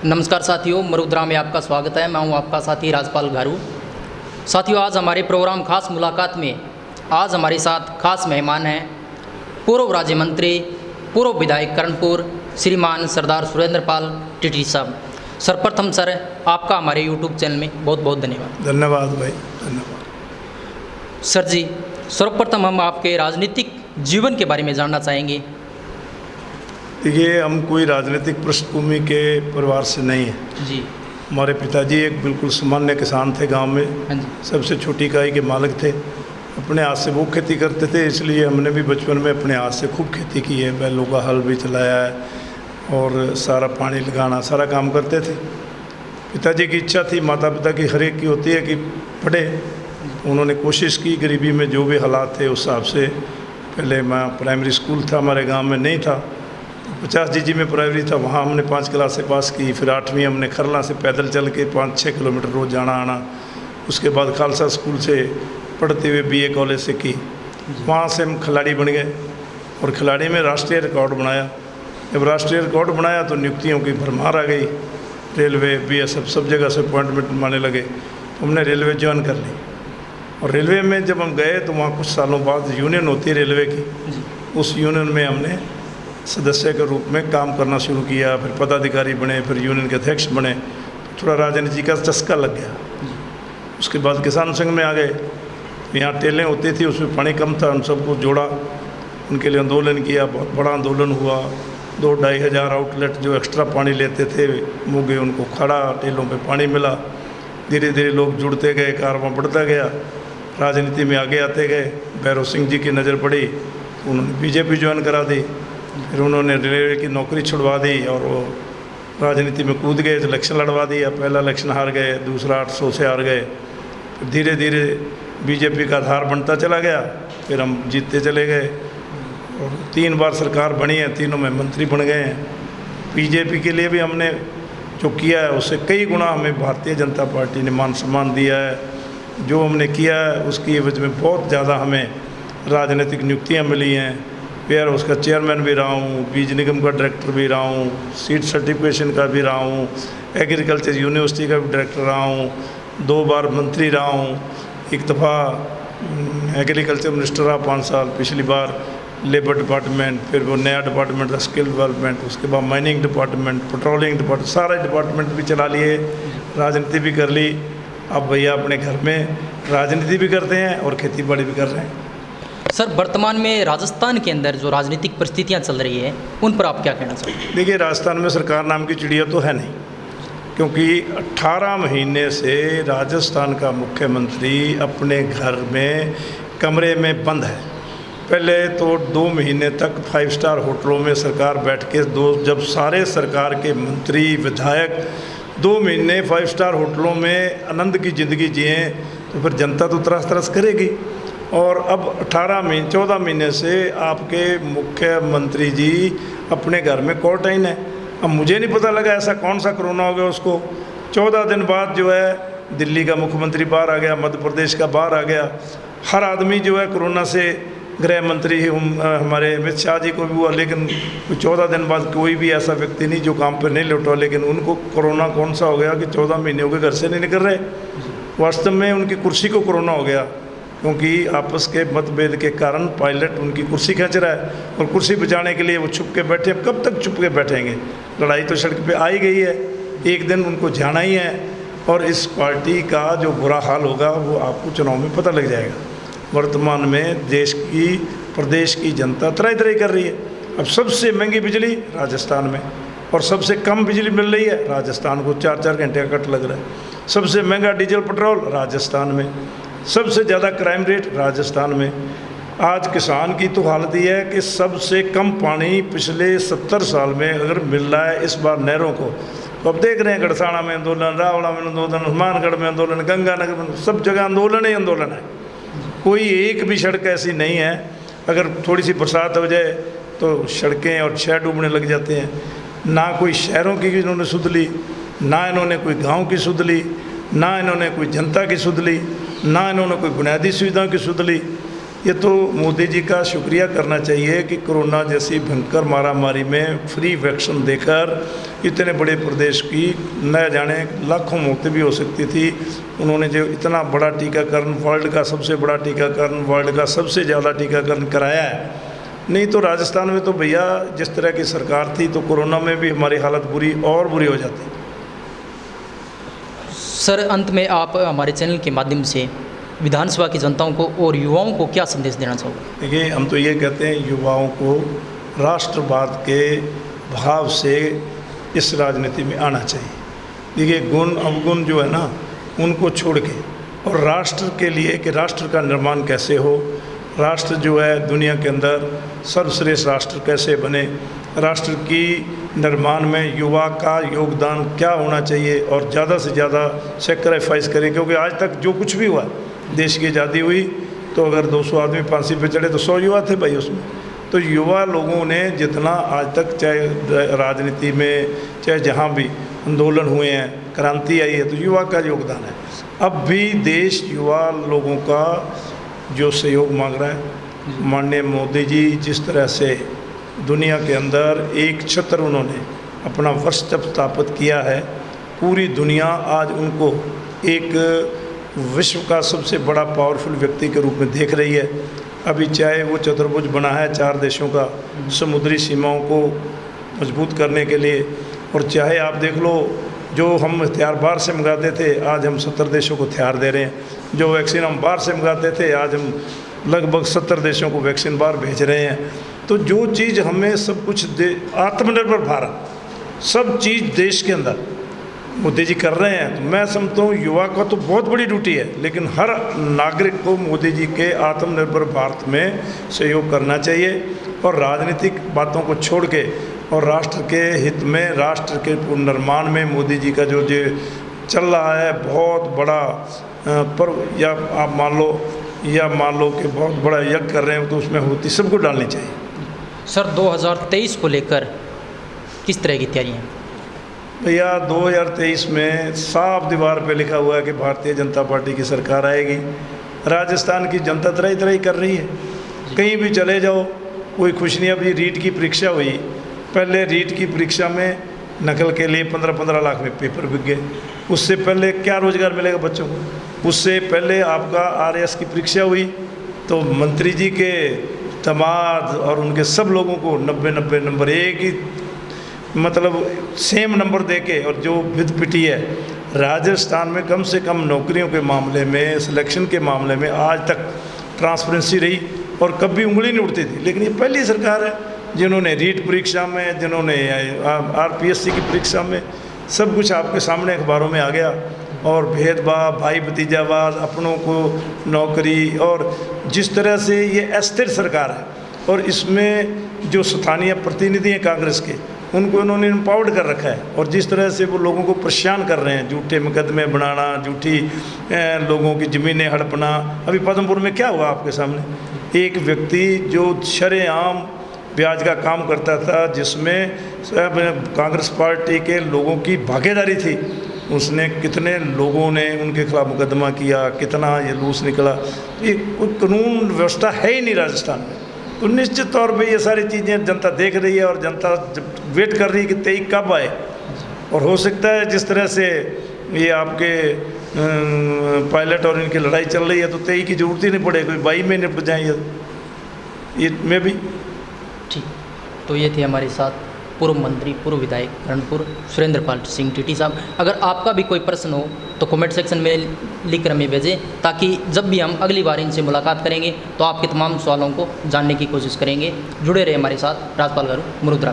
नमस्कार साथियों, मरुद्रा में आपका स्वागत है। मैं हूं आपका साथी राजपाल घारू। साथियों, आज हमारे प्रोग्राम खास मुलाकात में आज हमारे साथ खास मेहमान हैं पूर्व राज्य मंत्री, पूर्व विधायक कर्णपुर श्रीमान सरदार सुरेंद्र पाल टिटरी साहब। सर्वप्रथम सर, आपका हमारे यूट्यूब चैनल में बहुत बहुत धन्यवाद। धन्यवाद भाई, धन्यवाद। सर जी, सर्वप्रथम हम आपके राजनीतिक जीवन के बारे में जानना चाहेंगे। देखिए, हम कोई राजनीतिक पृष्ठभूमि के परिवार से नहीं हैं जी। हमारे पिताजी एक बिल्कुल सामान्य किसान थे, गांव में हाँ जी। सबसे छोटी इकाई के मालिक थे। अपने हाथ से वो खेती करते थे, इसलिए हमने भी बचपन में अपने हाथ से खूब खेती की है। बैलों का हल भी चलाया है और सारा पानी लगाना सारा काम करते थे। पिताजी की इच्छा थी, माता पिता की हर एक की होती है कि पढ़े। उन्होंने कोशिश की, गरीबी में जो भी हालात थे उस हिसाब से। पहले मैं प्राइमरी स्कूल था, हमारे गांव में नहीं था, 50 जीजी में प्राइमरी था, वहाँ हमने 5 क्लासें पास की। फिर 8वीं हमने खरला से पैदल चल के 5-6 किलोमीटर रोज़ जाना आना। उसके बाद खालसा स्कूल से पढ़ते हुए BA कॉलेज से की। वहाँ से हम खिलाड़ी बन गए और खिलाड़ी में राष्ट्रीय रिकॉर्ड बनाया। जब राष्ट्रीय रिकॉर्ड बनाया तो नियुक्तियों की भरमार आ गई। रेलवे, BSF सब जगह से अपॉइंटमेंट माने लगे। हमने रेलवे ज्वाइन कर ली और रेलवे में जब हम गए तो वहाँ कुछ सालों बाद यूनियन होती है रेलवे की, उस यूनियन में हमने सदस्य के रूप में काम करना शुरू किया। फिर पदाधिकारी बने, फिर यूनियन के अध्यक्ष बने। थोड़ा राजनीति का चस्का लग गया। उसके बाद किसान संघ में आ गए। यहाँ टेलें होती थी, उसमें पानी कम था, उन सबको जोड़ा, उनके लिए आंदोलन किया। बहुत बड़ा आंदोलन हुआ। 2-2.5 हज़ार आउटलेट जो एक्स्ट्रा पानी लेते थे मोगे, उनको खड़ा टेलों पे पानी मिला। धीरे धीरे लोग जुड़ते गए, कारवां बढ़ता गया, राजनीति में आगे आते गए। भैरव सिंह जी की नज़र पड़ी, उन्होंने BJP ज्वाइन करा दी। फिर उन्होंने रेलवे की नौकरी छुड़वा दी और वो राजनीति में कूद गए, इलेक्शन लड़वा दिया। पहला इलेक्शन हार गए, दूसरा 800 से हार गए। फिर धीरे धीरे BJP का आधार बनता चला गया। फिर हम जीतते चले गए और 3 बार सरकार बनी है, तीनों में मंत्री बन गए हैं। BJP के लिए भी हमने जो किया है उससे कई गुना हमें भारतीय जनता पार्टी ने मान सम्मान दिया है। जो हमने किया है उसकी एवज में बहुत ज़्यादा हमें राजनीतिक नियुक्तियाँ मिली हैं। फिर उसका चेयरमैन भी रहा हूँ, बीज निगम का डायरेक्टर भी रहा हूँ, सीड सर्टिफिकेशन का भी रहा हूँ, एग्रीकल्चर यूनिवर्सिटी का भी डायरेक्टर रहा हूँ, 2 बार मंत्री रहा हूँ। एक दफ़ा एग्रीकल्चर मिनिस्टर रहा 5 साल, पिछली बार लेबर डिपार्टमेंट, फिर वो नया डिपार्टमेंट था स्किल डेवलपमेंट, उसके बाद माइनिंग डिपार्टमेंट, पेट्रोलिंग डिपार्टमेंट, सारे डिपार्टमेंट भी चला लिए, राजनीति भी कर ली। अब भैया अपने घर में राजनीति भी करते हैं और खेती बाड़ी भी कर रहे हैं। सर, वर्तमान में राजस्थान के अंदर जो राजनीतिक परिस्थितियां चल रही है उन पर आप क्या कहना चाहेंगे? देखिए, राजस्थान में सरकार नाम की चिड़िया तो है नहीं, क्योंकि 18 महीने से राजस्थान का मुख्यमंत्री अपने घर में कमरे में बंद है। पहले तो 2 महीने तक 5 स्टार होटलों में सरकार बैठ के जब सारे सरकार के मंत्री विधायक 2 महीने 5 स्टार होटलों में आनंद की ज़िंदगी जिए तो फिर जनता तो तरस तरस करेगी। और अब 14 महीने से आपके मुख्यमंत्री जी अपने घर में क्वारंटाइन है। अब मुझे नहीं पता लगा ऐसा कौन सा कोरोना हो गया उसको। 14 दिन बाद जो है दिल्ली का मुख्यमंत्री बाहर आ गया, मध्य प्रदेश का बाहर आ गया। हर आदमी जो है कोरोना से, गृह मंत्री हमारे अमित शाह जी को भी हुआ, लेकिन 14 दिन बाद कोई भी ऐसा व्यक्ति नहीं जो काम पर नहीं लौटा। लेकिन उनको कोरोना कौन सा हो गया कि 14 महीने हो गए घर से नहीं निकल रहे। वास्तव में उनकी कुर्सी को कोरोना हो गया, क्योंकि आपस के मतभेद के कारण पायलट उनकी कुर्सी खींच रहा है और कुर्सी बचाने के लिए वो छुप के बैठे। अब कब तक छुप के बैठेंगे? लड़ाई तो सड़क पे आ ही गई है, एक दिन उनको जाना ही है। और इस पार्टी का जो बुरा हाल होगा वो आपको चुनाव में पता लग जाएगा। वर्तमान में देश की, प्रदेश की जनता तरह तरह कर रही है। अब सबसे महंगी बिजली राजस्थान में और सबसे कम बिजली मिल रही है राजस्थान को, 4-4 घंटे का कट लग रहा है। सबसे महंगा डीजल पेट्रोल राजस्थान में, सबसे ज़्यादा क्राइम रेट राजस्थान में। आज किसान की तो हालत ये है कि सबसे कम पानी पिछले 70 साल में अगर मिल रहा है इस बार नहरों को, तो अब देख रहे हैं गढ़साना में आंदोलन, रावड़ा में आंदोलन, हनुमानगढ़ में आंदोलन, गंगानगर में, सब जगह आंदोलन ही आंदोलन है। कोई एक भी सड़क ऐसी नहीं है, अगर थोड़ी सी बरसात हो जाए तो सड़कें और शहर डूबने लग जाते हैं। ना कोई शहरों की इन्होंने सुध ली, ना इन्होंने कोई गाँव की सुध ली, ना इन्होंने कोई जनता की सुध ली, ना इन्होंने कोई बुनियादी सुविधाओं की सुध ली। ये तो मोदी जी का शुक्रिया करना चाहिए कि कोरोना जैसी भयंकर महामारी में फ्री वैक्सीन देकर इतने बड़े प्रदेश की न जाने लाखों मौतें भी हो सकती थी। उन्होंने जो इतना बड़ा टीकाकरण, वर्ल्ड का सबसे बड़ा टीकाकरण, वर्ल्ड का सबसे ज़्यादा टीकाकरण कराया है। नहीं तो राजस्थान में तो भैया जिस तरह की सरकार थी तो कोरोना में भी हमारी हालत बुरी और बुरी हो जाती। सर, अंत में आप हमारे चैनल के माध्यम से विधानसभा की जनताओं को और युवाओं को क्या संदेश देना चाहोगे? देखिए, हम तो ये कहते हैं युवाओं को राष्ट्रवाद के भाव से इस राजनीति में आना चाहिए। देखिए, गुण अवगुण जो है ना उनको छोड़ के और राष्ट्र के लिए कि राष्ट्र का निर्माण कैसे हो, राष्ट्र जो है दुनिया के अंदर सर्वश्रेष्ठ राष्ट्र कैसे बने, राष्ट्र की निर्माण में युवा का योगदान क्या होना चाहिए और ज़्यादा से ज़्यादा सेक्रीफाइस करें। क्योंकि आज तक जो कुछ भी हुआ, देश की आज़ादी हुई तो अगर 200 आदमी फांसी पे चढ़े तो 100 युवा थे भाई उसमें। तो युवा लोगों ने जितना आज तक चाहे राजनीति में चाहे जहाँ भी आंदोलन हुए हैं, क्रांति आई है, तो युवा का योगदान है। अब भी देश युवा लोगों का जो सहयोग मांग रहा है। माननीय मोदी जी जिस तरह से दुनिया के अंदर एक छत्र उन्होंने अपना वर्चस्व स्थापित किया है, पूरी दुनिया आज उनको एक विश्व का सबसे बड़ा पावरफुल व्यक्ति के रूप में देख रही है। अभी चाहे वो चतुर्भुज बना है 4 देशों का समुद्री सीमाओं को मजबूत करने के लिए, और चाहे आप देख लो जो हम हथियार बाहर से मंगाते थे आज हम 70 देशों को हथियार दे रहे हैं, जो वैक्सीन हम बाहर से मंगाते थे आज हम लगभग 70 देशों को वैक्सीन बाहर भेज रहे हैं। तो जो चीज़ हमें सब कुछ आत्मनिर्भर भारत सब चीज़ देश के अंदर मोदी जी कर रहे हैं। तो मैं समझता हूँ युवा का तो बहुत बड़ी ड्यूटी है, लेकिन हर नागरिक को मोदी जी के आत्मनिर्भर भारत में सहयोग करना चाहिए और राजनीतिक बातों को छोड़ के और राष्ट्र के हित में, राष्ट्र के पुनर्निर्माण में मोदी जी का जो चल रहा है बहुत बड़ा पर्व, या आप मान लो कि बहुत बड़ा यज्ञ कर रहे हैं, तो उसमें होती सबको डालनी चाहिए। सर, 2023 को लेकर किस तरह की तैयारियाँ? भैया 2023 में साफ दीवार पे लिखा हुआ है कि भारतीय जनता पार्टी की सरकार आएगी। राजस्थान की जनता तरह तरह कर रही है, कहीं भी चले जाओ कोई खुश नहीं। अभी रीट की परीक्षा हुई, पहले रीट की परीक्षा में नकल के लिए 15-15 लाख में पेपर बिक गए। उससे पहले क्या रोज़गार मिलेगा बच्चों को? उससे पहले आपका RS की परीक्षा हुई तो मंत्री जी के दामाद और उनके सब लोगों को 90 नंबर, एक ही मतलब सेम नंबर देके, और जो विद पिटी है राजस्थान में कम से कम नौकरियों के मामले में, सिलेक्शन के मामले में आज तक ट्रांसपेरेंसी रही और कभी उंगली नहीं उठती थी। लेकिन ये पहली सरकार है जिन्होंने रीट परीक्षा में, जिन्होंने RPSC की परीक्षा में, सब कुछ आपके सामने अखबारों में आ गया। और भेदभाव, भाई भतीजावाद, अपनों को नौकरी, और जिस तरह से ये अस्थिर सरकार है और इसमें जो स्थानीय प्रतिनिधि हैं कांग्रेस के, उनको इन्होंने एम्पावर्ड कर रखा है। और जिस तरह से वो लोगों को परेशान कर रहे हैं, झूठे मुकदमे बनाना, झूठी लोगों की ज़मीनें हड़पना। अभी पद्मपुर में क्या हुआ आपके सामने? एक व्यक्ति जो शरेआम ब्याज का काम करता था, जिसमें कांग्रेस पार्टी के लोगों की भागीदारी थी, उसने कितने लोगों ने उनके खिलाफ मुकदमा किया, कितना ये लूस निकला। ये कोई कानून व्यवस्था है ही नहीं राजस्थान में। तो निश्चित तौर पे ये सारी चीज़ें जनता देख रही है और जनता वेट कर रही है कि 23 कब आए। और हो सकता है जिस तरह से ये आपके पायलट और इनकी लड़ाई चल रही है तो 23 की ज़रूरत ही नहीं पड़े, कोई 22 में निपट जाए ये में भी। ठीक, तो ये थे हमारे साथ पूर्व मंत्री, पूर्व विधायक रणपुर सुरेंद्रपाल सिंह टीटी साहब। अगर आपका भी कोई प्रश्न हो तो कमेंट सेक्शन में लिख कर हमें भेजें, ताकि जब भी हम अगली बार इनसे मुलाकात करेंगे तो आपके तमाम सवालों को जानने की कोशिश करेंगे। जुड़े रहे हमारे साथ। राजपाल गारू, मुरुद्रा।